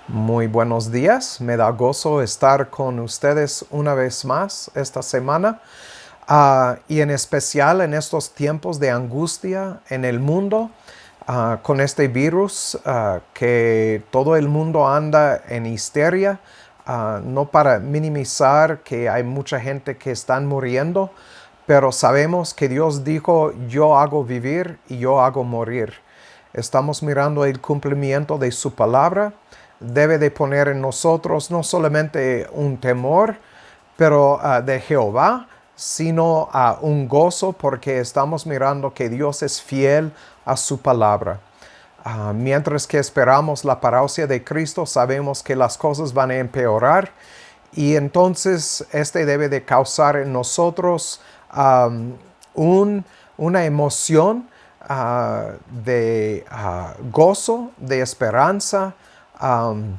Muy buenos días, me da gozo estar con ustedes una vez más esta semana y en especial en estos tiempos de angustia en el mundo con este virus que todo el mundo anda en histeria, no para minimizar que hay mucha gente que están muriendo, pero sabemos que Dios dijo, yo hago vivir y yo hago morir. Estamos mirando el cumplimiento de su palabra. Debe de poner en nosotros no solamente un temor, pero de Jehová, sino un gozo porque estamos mirando que Dios es fiel a su palabra. Mientras que esperamos la parousia de Cristo, sabemos que las cosas van a empeorar y entonces este debe de causar en nosotros una emoción de gozo, de esperanza, um,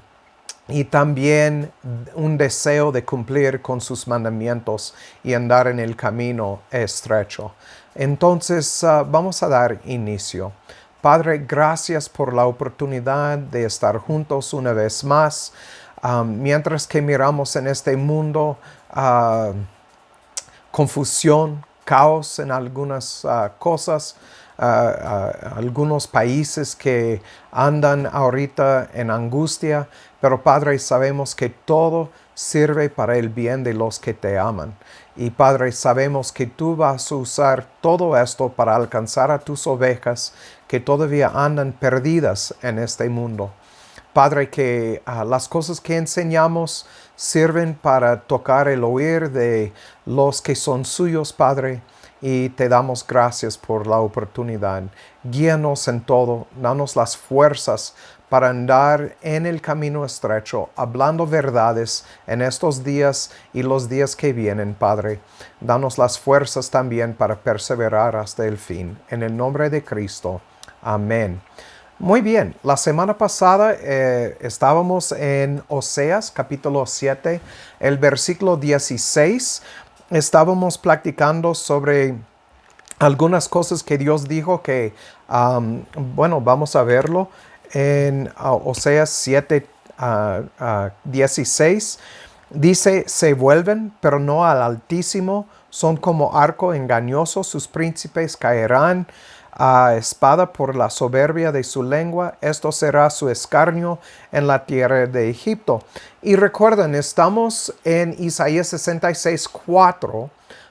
y también un deseo de cumplir con sus mandamientos y andar en el camino estrecho. Entonces, vamos a dar inicio. Padre, gracias por la oportunidad de estar juntos una vez más. Mientras que miramos en este mundo confusión, caos en algunas cosas, algunos países que andan ahorita en angustia, pero Padre, sabemos que todo sirve para el bien de los que te aman. Y Padre, sabemos que tú vas a usar todo esto para alcanzar a tus ovejas que todavía andan perdidas en este mundo. Padre, que las cosas que enseñamos sirven para tocar el oír de los que son suyos, Padre, y te damos gracias por la oportunidad. Guíanos en todo, danos las fuerzas para andar en el camino estrecho, hablando verdades en estos días y los días que vienen, Padre. Danos las fuerzas también para perseverar hasta el fin. En el nombre de Cristo. Amén. Muy bien, la semana pasada estábamos en Oseas capítulo 7, el versículo 16. Estábamos platicando sobre algunas cosas que Dios dijo que, vamos a verlo en Oseas 7, 16. Dice, se vuelven, pero no al Altísimo, son como arco engañoso, sus príncipes caerán a espada por la soberbia de su lengua, esto será su escarnio en la tierra de Egipto. Y recuerden, estamos en Isaías 66:4,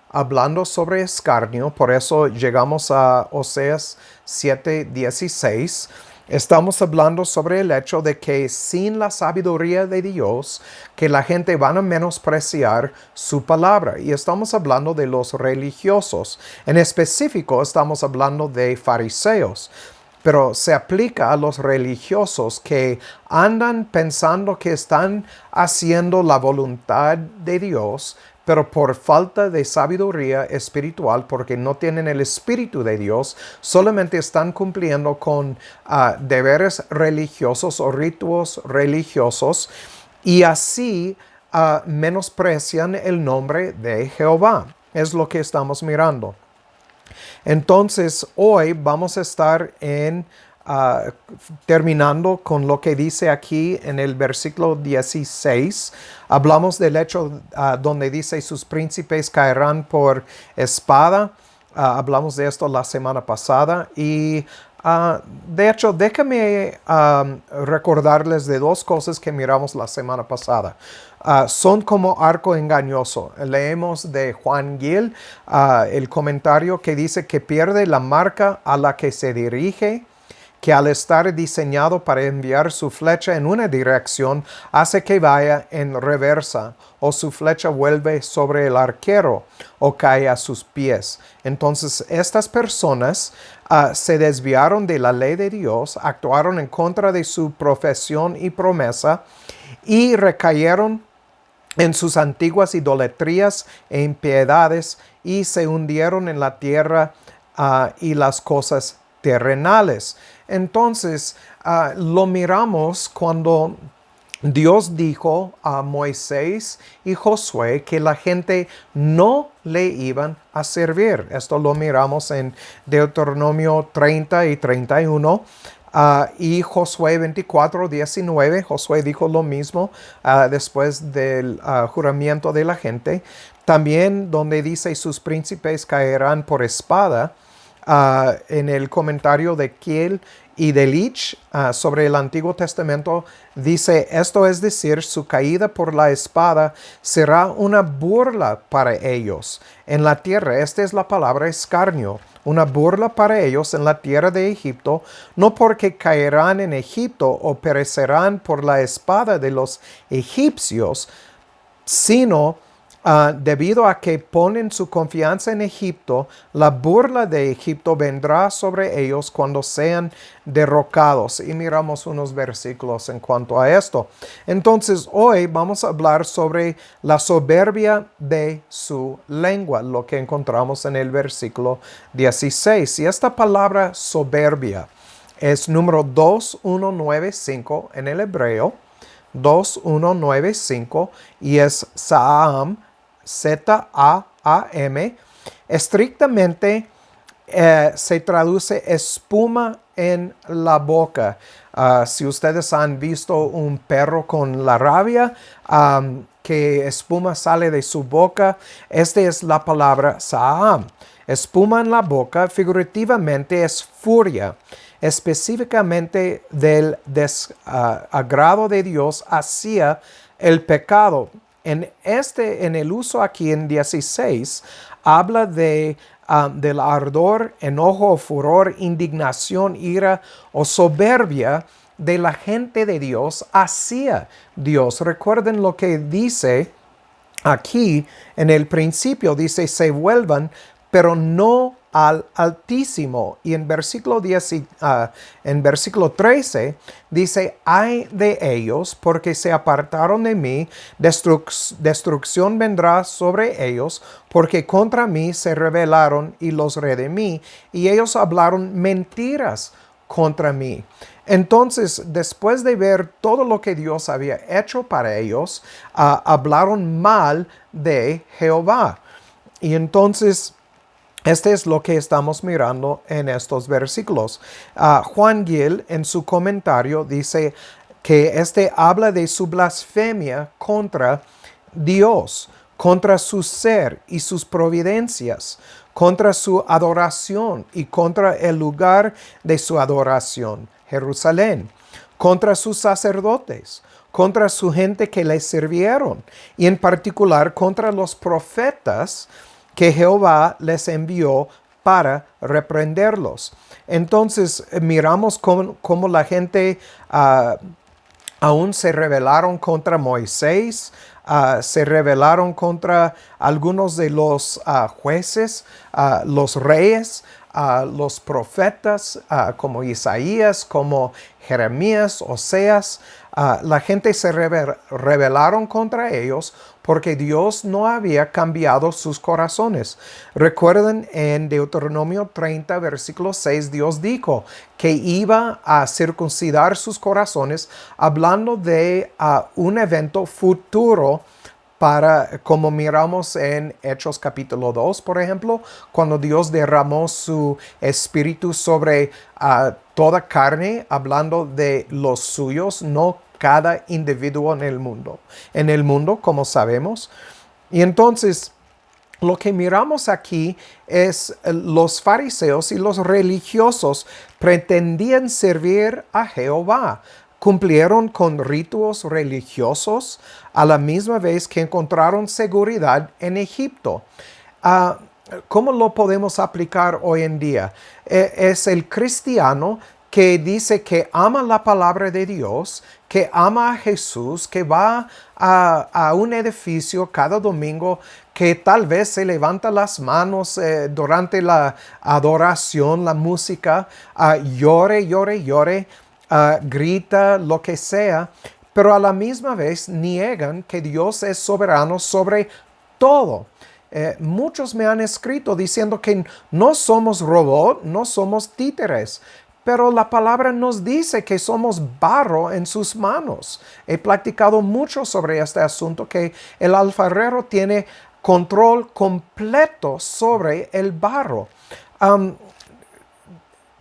hablando sobre escarnio, por eso llegamos a Oseas 7:16. Estamos hablando sobre el hecho de que sin la sabiduría de Dios, que la gente van a menospreciar su palabra. Y estamos hablando de los religiosos. En específico, estamos hablando de fariseos. Pero se aplica a los religiosos que andan pensando que están haciendo la voluntad de Dios, pero por falta de sabiduría espiritual, porque no tienen el Espíritu de Dios, solamente están cumpliendo con deberes religiosos o ritos religiosos y así menosprecian el nombre de Jehová. Es lo que estamos mirando. Entonces, hoy vamos a estar terminando con lo que dice aquí en el versículo 16. Hablamos del hecho donde dice sus príncipes caerán por espada. Hablamos de esto la semana pasada y de hecho déjame recordarles de dos cosas que miramos la semana pasada. Son como arco engañoso. Leemos de Juan Gil el comentario que dice que pierde la marca a la que se dirige, que al estar diseñado para enviar su flecha en una dirección, hace que vaya en reversa, o su flecha vuelve sobre el arquero, o cae a sus pies. Entonces, estas personas se desviaron de la ley de Dios, actuaron en contra de su profesión y promesa, y recayeron en sus antiguas idolatrías e impiedades, y se hundieron en la tierra y las cosas terrenales. Entonces, lo miramos cuando Dios dijo a Moisés y Josué que la gente no le iban a servir. Esto lo miramos en Deuteronomio 30 y 31. Y Josué 24:19, Josué dijo lo mismo después del juramento de la gente. También donde dice sus príncipes caerán por espada, en el comentario de Kiel y de Leach sobre el Antiguo Testamento, dice, esto es decir, su caída por la espada será una burla para ellos en la tierra. Esta es la palabra escarnio, una burla para ellos en la tierra de Egipto, no porque caerán en Egipto o perecerán por la espada de los egipcios, sino debido a que ponen su confianza en Egipto, la burla de Egipto vendrá sobre ellos cuando sean derrocados. Y miramos unos versículos en cuanto a esto. Entonces, hoy vamos a hablar sobre la soberbia de su lengua, lo que encontramos en el versículo 16. Y esta palabra soberbia es número 2195 en el hebreo. 2195 y es Zaam, Z-A-A-M. Estrictamente se traduce espuma en la boca. Si ustedes han visto un perro con la rabia, que espuma sale de su boca, esta es la palabra Zaam. Espuma en la boca figurativamente es furia, específicamente del desagrado de Dios hacia el pecado. En el uso aquí en 16, habla del ardor, enojo, furor, indignación, ira o soberbia de la gente de Dios hacia Dios. Recuerden lo que dice aquí en el principio, dice, se vuelvan, pero no al Altísimo. Y en versículo 13 dice, ay de ellos, porque se apartaron de mí, destrucción vendrá sobre ellos, porque contra mí se rebelaron y los redimí, y ellos hablaron mentiras contra mí. Entonces, después de ver todo lo que Dios había hecho para ellos, hablaron mal de Jehová. Y entonces, este es lo que estamos mirando en estos versículos. Juan Gil en su comentario dice que habla de su blasfemia contra Dios, contra su ser y sus providencias, contra su adoración y contra el lugar de su adoración, Jerusalén, contra sus sacerdotes, contra su gente que le sirvieron y en particular contra los profetas que Jehová les envió para reprenderlos. Entonces miramos cómo la gente aún se rebelaron contra Moisés, se rebelaron contra algunos de los jueces, los reyes, los profetas como Isaías, como Jeremías, Oseas. La gente se rebelaron contra ellos porque Dios no había cambiado sus corazones. Recuerden en Deuteronomio 30, versículo 6, Dios dijo que iba a circuncidar sus corazones, hablando de un evento futuro, como miramos en Hechos capítulo 2, por ejemplo, cuando Dios derramó su espíritu sobre toda carne, hablando de los suyos, no cada individuo en el mundo. En el mundo, como sabemos. Y entonces, lo que miramos aquí es los fariseos y los religiosos pretendían servir a Jehová. Cumplieron con ritos religiosos a la misma vez que encontraron seguridad en Egipto. ¿Cómo lo podemos aplicar hoy en día? Es el cristiano que dice que ama la palabra de Dios, que ama a Jesús, que va a un edificio cada domingo, que tal vez se levanta las manos durante la adoración, la música, llore, grita, lo que sea, pero a la misma vez niegan que Dios es soberano sobre todo. Muchos me han escrito diciendo que no somos robots, no somos títeres, pero la palabra nos dice que somos barro en sus manos. He platicado mucho sobre este asunto, que el alfarero tiene control completo sobre el barro.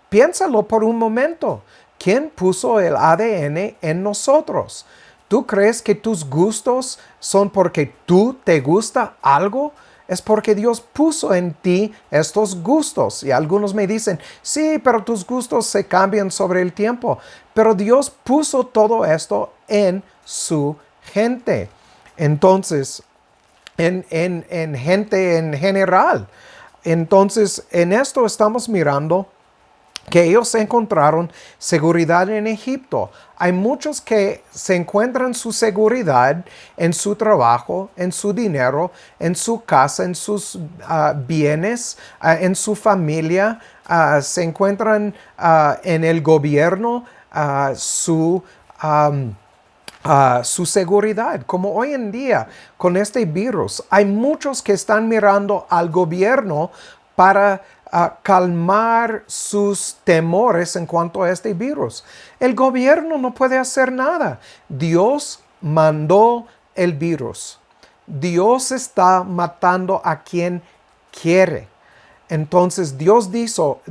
Piénsalo por un momento. ¿Quién puso el ADN en nosotros? ¿Tú crees que tus gustos son porque tú te gusta algo? Es porque Dios puso en ti estos gustos. Y algunos me dicen, sí, pero tus gustos se cambian sobre el tiempo. Pero Dios puso todo esto en su gente. Entonces, en gente en general. Entonces, en esto estamos mirando que ellos encontraron seguridad en Egipto. Hay muchos que se encuentran su seguridad en su trabajo, en su dinero, en su casa, en sus bienes, en su familia. Se encuentran en el gobierno su seguridad. Como hoy en día con este virus, hay muchos que están mirando al gobierno para calmar sus temores en cuanto a este virus. El gobierno no puede hacer nada. Dios mandó el virus. Dios está matando a quien quiere. Entonces Dios dijo,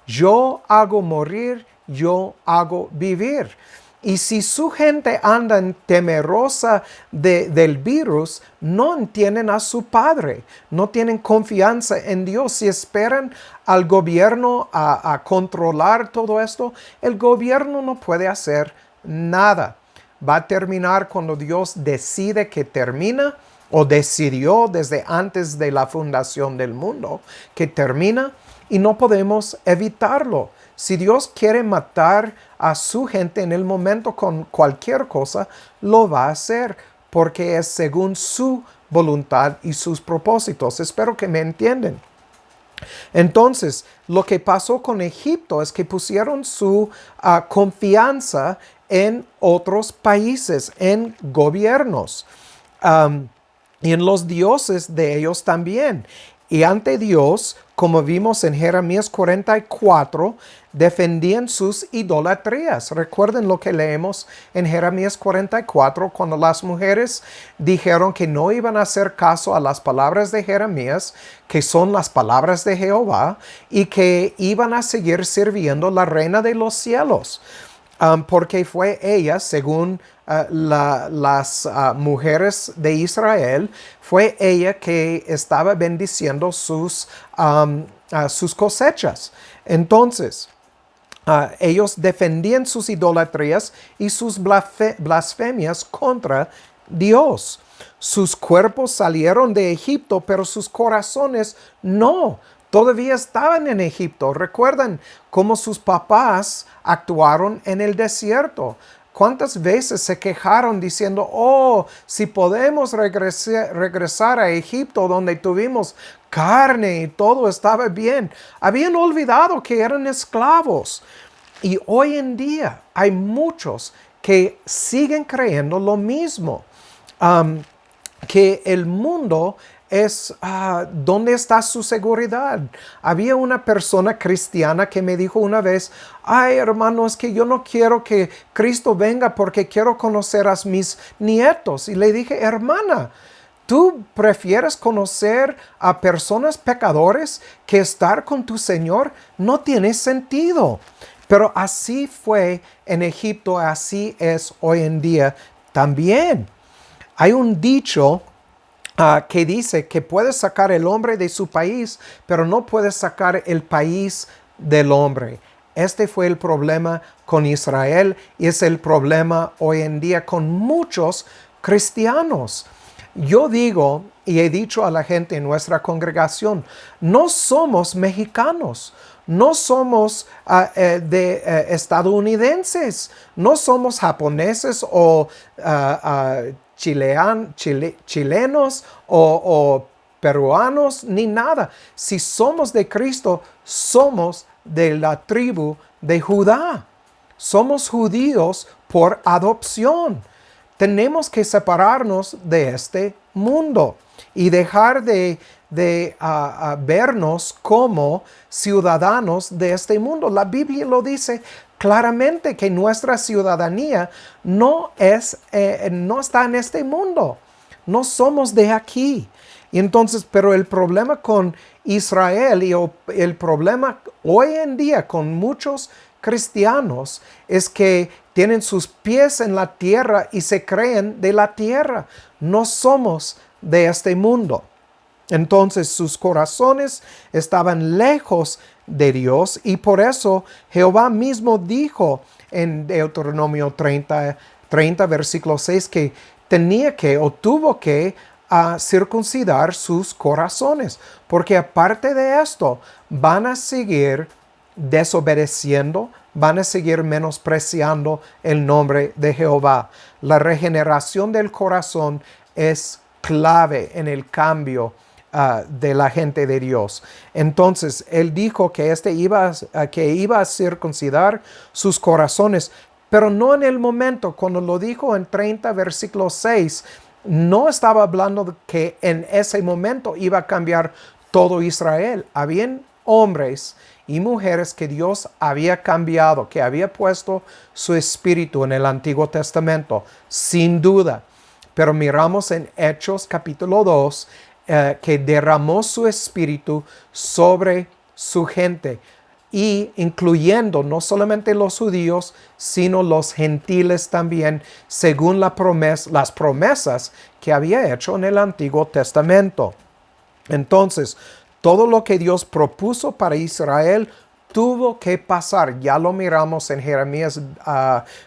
yo hago morir, yo hago vivir. Y si su gente anda temerosa del virus, no entienden a su Padre, no tienen confianza en Dios. Si esperan al gobierno a controlar todo esto, el gobierno no puede hacer nada. Va a terminar cuando Dios decide que termina, o decidió desde antes de la fundación del mundo que termina, y no podemos evitarlo. Si Dios quiere matar a su gente en el momento con cualquier cosa, lo va a hacer porque es según su voluntad y sus propósitos. Espero que me entienden. Entonces, lo que pasó con Egipto es que pusieron su confianza en otros países, en gobiernos. Y en los dioses de ellos también. Y ante Dios, como vimos en Jeremías 44, defendían sus idolatrías. Recuerden lo que leemos en Jeremías 44, cuando las mujeres dijeron que no iban a hacer caso a las palabras de Jeremías, que son las palabras de Jehová, y que iban a seguir sirviendo la reina de los cielos. Porque fue ella, según las mujeres de Israel, fue ella que estaba bendiciendo sus cosechas. Entonces, ellos defendían sus idolatrías y sus blasfemias contra Dios. Sus cuerpos salieron de Egipto, pero sus corazones no. Todavía estaban en Egipto. ¿Recuerdan cómo sus papás actuaron en el desierto? ¿Cuántas veces se quejaron diciendo, oh, si podemos regresar a Egipto donde tuvimos carne y todo estaba bien? Habían olvidado que eran esclavos. Y hoy en día hay muchos que siguen creyendo lo mismo. Que el mundo es ¿dónde está su seguridad? Había una persona cristiana que me dijo una vez, ay hermano, es que yo no quiero que Cristo venga porque quiero conocer a mis nietos. Y le dije, hermana, ¿tú prefieres conocer a personas pecadores que estar con tu Señor? No tiene sentido. Pero así fue en Egipto, así es hoy en día también. Hay un dicho que dice que puedes sacar el hombre de su país, pero no puedes sacar el país del hombre. Este fue el problema con Israel y es el problema hoy en día con muchos cristianos. Yo digo y he dicho a la gente en nuestra congregación, no somos mexicanos, no somos estadounidenses, no somos japoneses o chilenos o peruanos, ni nada. Si somos de Cristo, somos de la tribu de Judá. Somos judíos por adopción. Tenemos que separarnos de este mundo y dejar de vernos como ciudadanos de este mundo. La Biblia lo dice claramente que nuestra ciudadanía no está en este mundo. No somos de aquí. Y entonces, pero el problema con Israel y el problema hoy en día con muchos cristianos es que tienen sus pies en la tierra y se creen de la tierra. No somos de este mundo. Entonces sus corazones estaban lejos de Dios y por eso Jehová mismo dijo en Deuteronomio 30 versículo 6 que tenía que o tuvo que circuncidar sus corazones, porque aparte de esto van a seguir desobedeciendo, van a seguir menospreciando el nombre de Jehová. La regeneración del corazón es clave en el cambio de la gente de Dios. Entonces, él dijo que iba a circuncidar sus corazones, pero no en el momento. Cuando lo dijo en 30 versículo 6, no estaba hablando de que en ese momento iba a cambiar todo Israel. Habían hombres y mujeres que Dios había cambiado, que había puesto su espíritu en el Antiguo Testamento, sin duda. Pero miramos en Hechos capítulo 2, que derramó su espíritu sobre su gente, y incluyendo no solamente los judíos, sino los gentiles también, según las promesas que había hecho en el Antiguo Testamento. Entonces, todo lo que Dios propuso para Israel tuvo que pasar. Ya lo miramos en Jeremías,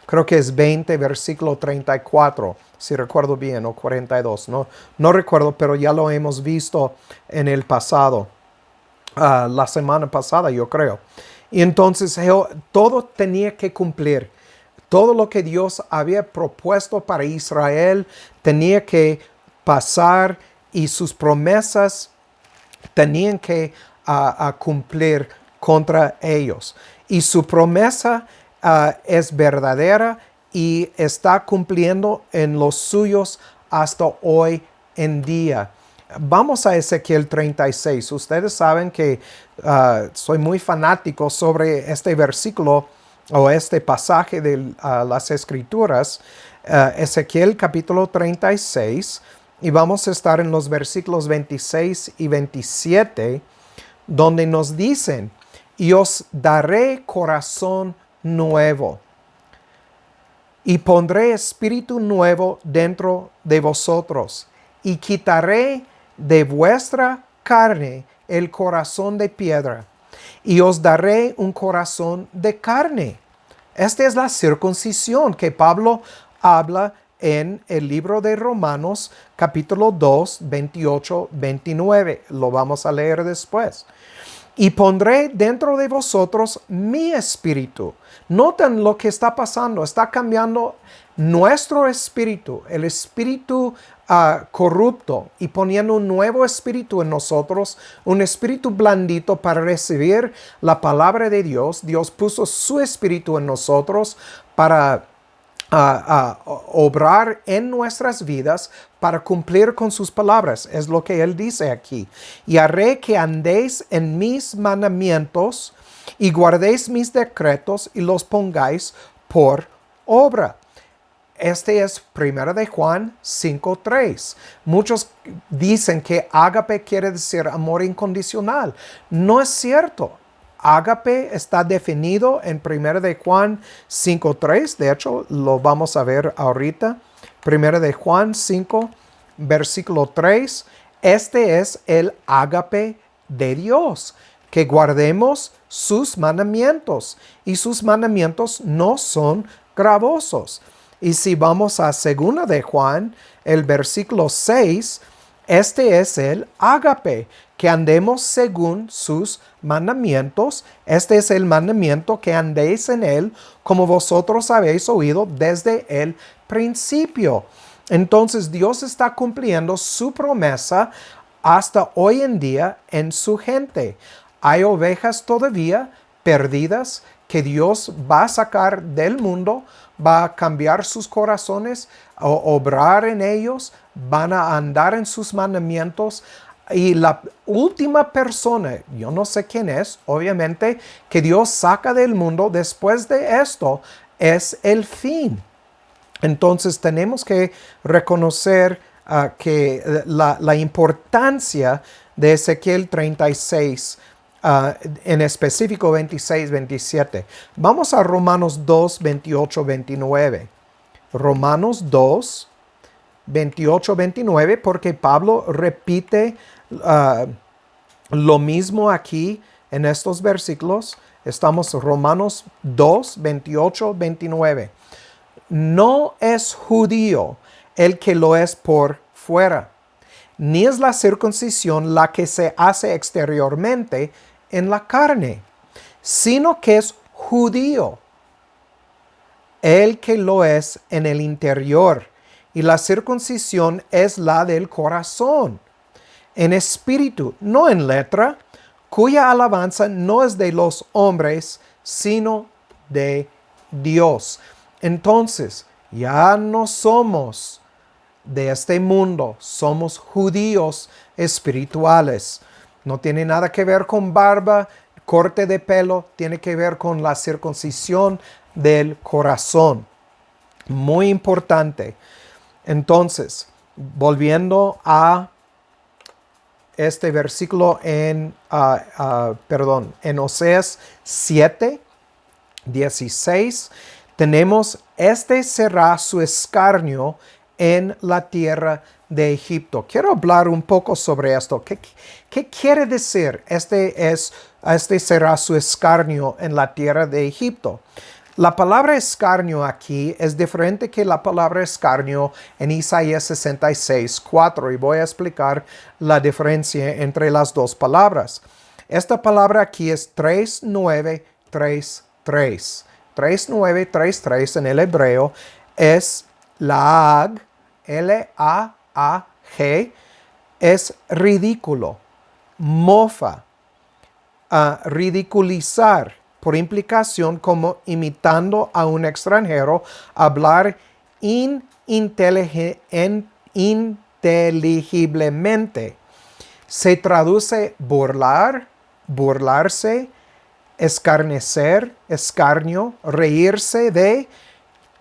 creo que es 20, versículo 34, si recuerdo bien, o 42. No recuerdo, pero ya lo hemos visto en el pasado. La semana pasada, yo creo. Y entonces todo tenía que cumplir. Todo lo que Dios había propuesto para Israel tenía que pasar y sus promesas tenían que cumplir contra ellos. Y su promesa es verdadera y está cumpliendo en los suyos hasta hoy en día. Vamos a Ezequiel 36. Ustedes saben que soy muy fanático sobre este versículo o este pasaje de las Escrituras. Ezequiel capítulo 36. Y vamos a estar en los versículos 26 y 27, donde nos dicen: y os daré corazón nuevo, y pondré espíritu nuevo dentro de vosotros, y quitaré de vuestra carne el corazón de piedra, y os daré un corazón de carne. Esta es la circuncisión que Pablo habla en el libro de Romanos, capítulo 2, 28, 29. Lo vamos a leer después. Y pondré dentro de vosotros mi espíritu. Noten lo que está pasando. Está cambiando nuestro espíritu, el espíritu corrupto, y poniendo un nuevo espíritu en nosotros, un espíritu blandito para recibir la palabra de Dios. Dios puso su espíritu en nosotros para obrar en nuestras vidas, para cumplir con sus palabras. Es lo que él dice aquí. Y haré que andéis en mis mandamientos y guardéis mis decretos y los pongáis por obra. Este es 1 de Juan 5:3. Muchos dicen que ágape quiere decir amor incondicional. No es cierto. Ágape está definido en 1 de Juan 5:3. De hecho, lo vamos a ver ahorita. 1 de Juan 5, versículo 3. Este es el ágape de Dios, que guardemos sus mandamientos. Y sus mandamientos no son gravosos. Y si vamos a 2 de Juan, el versículo 6, este es el ágape, que andemos según sus mandamientos. Este es el mandamiento, que andéis en él, como vosotros habéis oído desde el principio. Entonces Dios está cumpliendo su promesa hasta hoy en día en su gente. Hay ovejas todavía perdidas que Dios va a sacar del mundo, va a cambiar sus corazones, obrar en ellos, van a andar en sus mandamientos. Y la última persona, yo no sé quién es, obviamente, que Dios saca del mundo después de esto, es el fin. Entonces tenemos que reconocer que la importancia de Ezequiel 36 en específico 26, 27. Vamos a Romanos 2, 28, 29. Romanos 2, 28, 29, porque Pablo repite lo mismo aquí en estos versículos. Estamos en Romanos 2, 28, 29. No es judío el que lo es por fuera, ni es la circuncisión la que se hace exteriormente en la carne, sino que es judío el que lo es en el interior, y la circuncisión es la del corazón, en espíritu, no en letra, cuya alabanza no es de los hombres, sino de Dios. Entonces, ya no somos de este mundo, somos judíos espirituales. No tiene nada que ver con barba, corte de pelo, tiene que ver con la circuncisión del corazón. Muy importante. Entonces, volviendo a este versículo en Oseas 7, 16, tenemos, este será su escarnio en la tierra de Egipto. Quiero hablar un poco sobre esto. ¿Qué quiere decir? Este será su escarnio en la tierra de Egipto. La palabra escarnio aquí es diferente que la palabra escarnio en Isaías 66, 4, y voy a explicar la diferencia entre las dos palabras. Esta palabra aquí es 3933. 3933 en el hebreo es laag, L-A-A-G, es ridículo, mofa, ridiculizar, por implicación como imitando a un extranjero, hablar ininteligiblemente. Se traduce burlar, burlarse, escarnecer, escarnio, reírse de,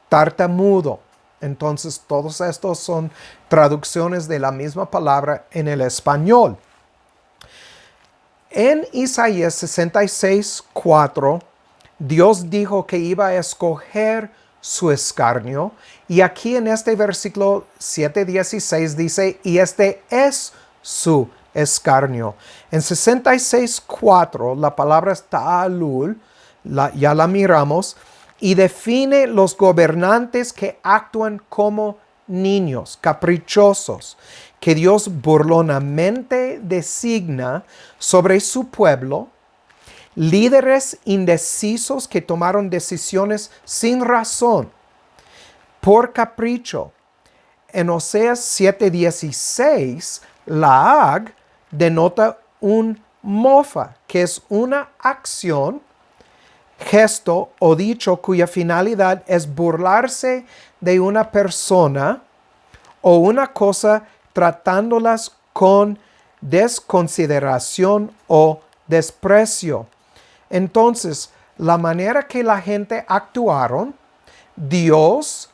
tartamudo. Entonces, todos estos son traducciones de la misma palabra en el español. En Isaías 66, 4, Dios dijo que iba a escoger su escarnio. Y aquí en este versículo 7:16 dice, y este es su escarnio. En 66, 4, la palabra ta'alul, ya la miramos, y define los gobernantes que actúan como niños, caprichosos, que Dios burlonamente designa sobre su pueblo, líderes indecisos que tomaron decisiones sin razón, por capricho. En Oseas 7:16, laag denota un mofa, que es una acción, gesto o dicho cuya finalidad es burlarse de una persona o una cosa tratándolas con desconsideración o desprecio. Entonces, la manera que la gente actuaron, Dios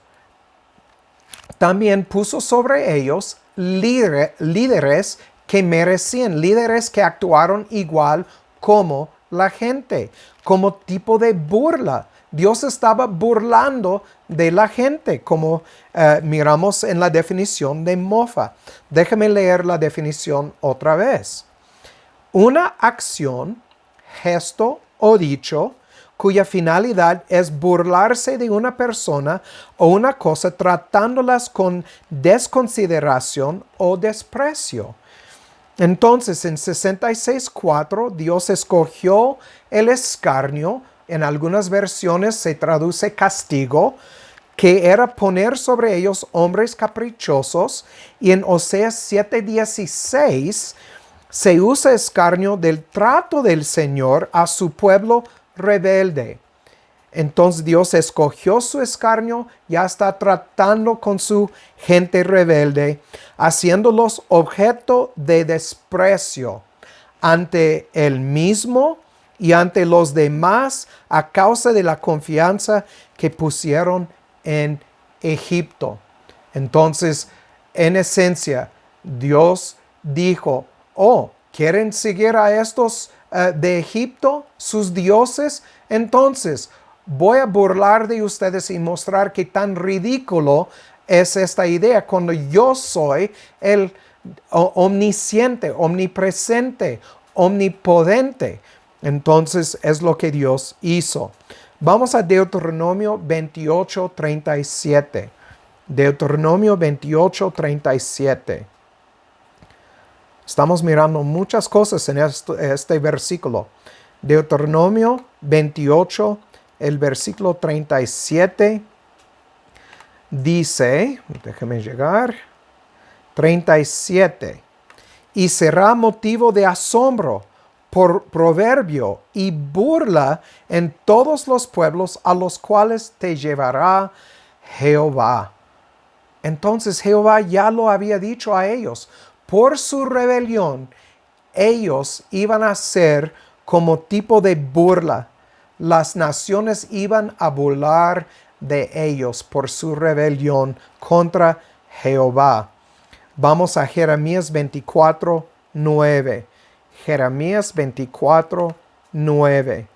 también puso sobre ellos líderes que merecían, líderes que actuaron igual como la gente, como tipo de burla. Dios estaba burlando de la gente, como miramos en la definición de mofa. Déjame leer la definición otra vez. Una acción, gesto o dicho cuya finalidad es burlarse de una persona o una cosa tratándolas con desconsideración o desprecio. Entonces, en 66:4, Dios escogió el escarnio. En algunas versiones se traduce castigo, que era poner sobre ellos hombres caprichosos. Y en Oseas 7:16 se usa escarnio del trato del Señor a su pueblo rebelde. Entonces Dios escogió su escarnio, ya está tratando con su gente rebelde, haciéndolos objeto de desprecio ante él mismo y ante los demás a causa de la confianza que pusieron en Egipto. Entonces, en esencia, Dios dijo, ¿quieren seguir a estos de Egipto, sus dioses, entonces voy a burlar de ustedes y mostrar qué tan ridículo es esta idea cuando yo soy el omnisciente, omnipresente, omnipotente. Entonces es lo que Dios hizo. Vamos a Deuteronomio 28:37. Deuteronomio 28:37. Estamos mirando muchas cosas en este versículo. Deuteronomio 28, el versículo 37, dice, déjame llegar, 37, y será motivo de asombro, por proverbio y burla en todos los pueblos a los cuales te llevará Jehová. Entonces Jehová ya lo había dicho a ellos. Por su rebelión, ellos iban a ser como tipo de burla. Las naciones iban a burlar de ellos por su rebelión contra Jehová. Vamos a Jeremías 24:9. Jeremías 24:9.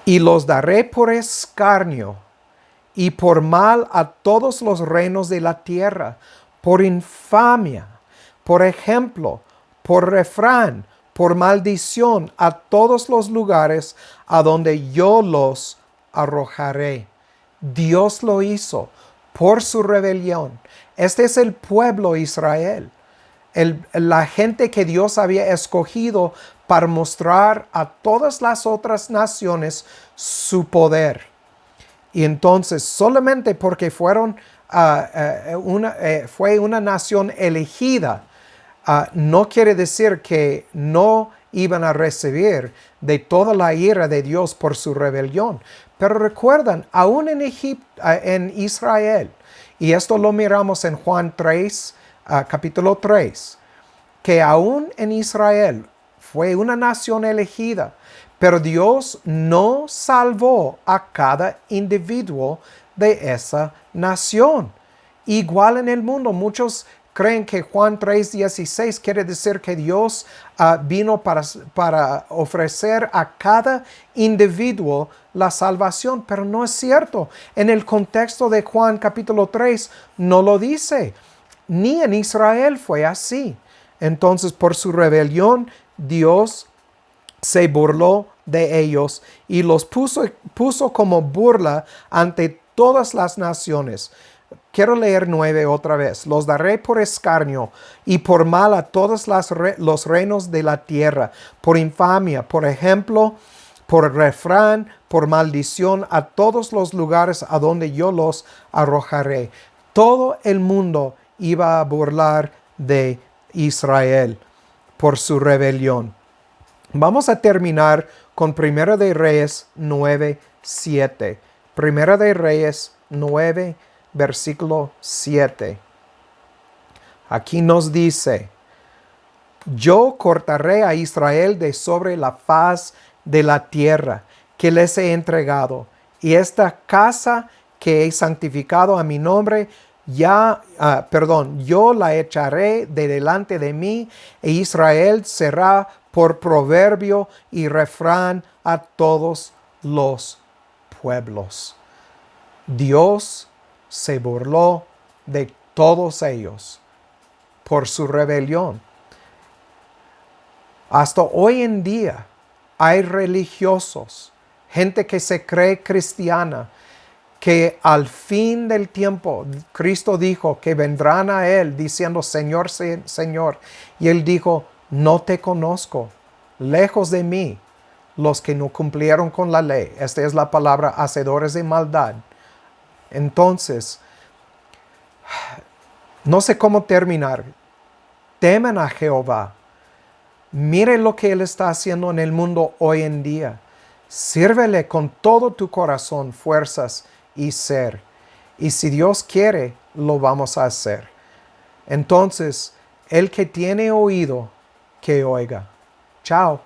Y los daré por escarnio y por mal a todos los reinos de la tierra, por infamia, por ejemplo, por refrán, por maldición a todos los lugares a donde yo los arrojaré. Dios lo hizo por su rebelión. Este es el pueblo Israel. La gente que Dios había escogido para mostrar a todas las otras naciones su poder. Y entonces, solamente porque fue una nación elegida, no quiere decir que no iban a recibir de toda la ira de Dios por su rebelión. Pero recuerdan, aún en Israel, y esto lo miramos en Juan 3, capítulo 3, que aún en Israel fue una nación elegida, pero Dios no salvó a cada individuo de esa nación. Igual en el mundo, muchos creen que Juan 3:16 quiere decir que Dios vino para ofrecer a cada individuo la salvación, pero no es cierto. En el contexto de Juan capítulo 3 no lo dice. Ni en Israel fue así. Entonces, por su rebelión, Dios se burló de ellos y los puso como burla ante todas las naciones. Quiero leer 9 otra vez. Los daré por escarnio y por mal a todos los reinos de la tierra, por infamia, por ejemplo, por refrán, por maldición a todos los lugares a donde yo los arrojaré. Todo el mundo iba a burlar de Israel por su rebelión. Vamos a terminar con Primera de Reyes 9:7. Primera de Reyes 9, versículo 7. Aquí nos dice: yo cortaré a Israel de sobre la faz de la tierra que les he entregado, y esta casa que he santificado a mi nombre, yo la echaré de delante de mí, e Israel será por proverbio y refrán a todos los pueblos. Dios se burló de todos ellos por su rebelión. Hasta hoy en día hay religiosos, gente que se cree cristiana, que al fin del tiempo Cristo dijo que vendrán a Él diciendo Señor, Señor. Y Él dijo, no te conozco, lejos de mí, los que no cumplieron con la ley. Esta es la palabra, hacedores de maldad. Entonces, no sé cómo terminar. Temen a Jehová. Mire lo que Él está haciendo en el mundo hoy en día. Sírvele con todo tu corazón, fuerzas y ser. Y si Dios quiere, lo vamos a hacer. Entonces, el que tiene oído, que oiga. Chao.